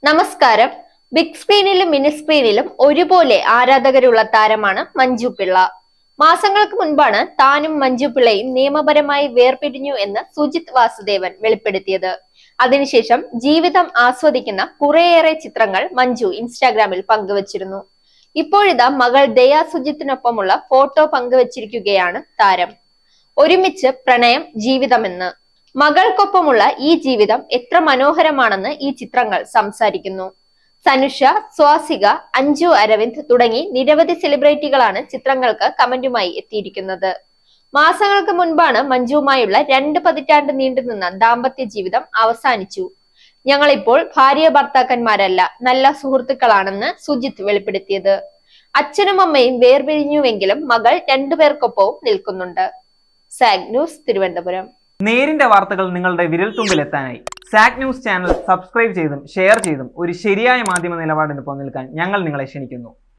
നമസ്കാരം. Big സ്ക്രീനിലും mini സ്ക്രീനിലും ഒരുപോലെ ആരാധകരുള്ള താരമാണ് മഞ്ജു പിള്ള. മാസങ്ങൾക്ക് മുൻപാണ് താനും മഞ്ജു പിള്ളയും നിയമപരമായി വേർപിരിഞ്ഞു എന്ന് സുജിത് വാസുദേവൻ വെളിപ്പെടുത്തിയത്. അതിനുശേഷം ജീവിതം ആസ്വദിക്കുന്ന കുറേയേറെ ചിത്രങ്ങൾ മഞ്ജു ഇൻസ്റ്റാഗ്രാമിൽ പങ്കുവച്ചിരുന്നു. ഇപ്പോഴിതാ മകൾ ദയാ സുജിത്തിനൊപ്പമുള്ള ഫോട്ടോ പങ്കുവച്ചിരിക്കുകയാണ് താരം. ഒരുമിച്ച് പ്രണയം ജീവിതമെന്ന്. മകൾക്കൊപ്പമുള്ള ഈ ജീവിതം എത്ര മനോഹരമാണെന്ന് ഈ ചിത്രങ്ങൾ സംസാരിക്കുന്നു. സനുഷ, സ്വാസിക, അഞ്ജു അരവിന്ദ് തുടങ്ങി നിരവധി സെലിബ്രിറ്റികളാണ് ചിത്രങ്ങൾക്ക് കമന്റുമായി എത്തിയിരിക്കുന്നത്. മാസങ്ങൾക്ക് മുൻപാണ് മഞ്ജുവുമായുള്ള 2 പതിറ്റാണ്ട് നീണ്ടുനിന്ന ദാമ്പത്യ ജീവിതം അവസാനിച്ചു. ഞങ്ങളിപ്പോൾ ഭാര്യ ഭർത്താക്കന്മാരല്ല, നല്ല സുഹൃത്തുക്കളാണെന്ന് സുജിത് വെളിപ്പെടുത്തിയത്. അച്ഛനും അമ്മയും വേർപിരിഞ്ഞുവെങ്കിലും മകൾ രണ്ടുപേർക്കൊപ്പവും നിൽക്കുന്നുണ്ട്. Zag news, Thiruvananthapuram. നേരിന്റെ വാർത്തകൾ നിങ്ങളുടെ വിരൽത്തുമ്പിലെത്താനായി സാഗ് ന്യൂസ് ചാനൽ സബ്സ്ക്രൈബ് ചെയ്തും ഷെയർ ചെയ്തും ഒരു ശരിയായ മാധ്യമ നിലപാടിനൊപ്പം നിൽക്കാൻ ഞങ്ങൾ നിങ്ങളെ ക്ഷണിക്കുന്നു.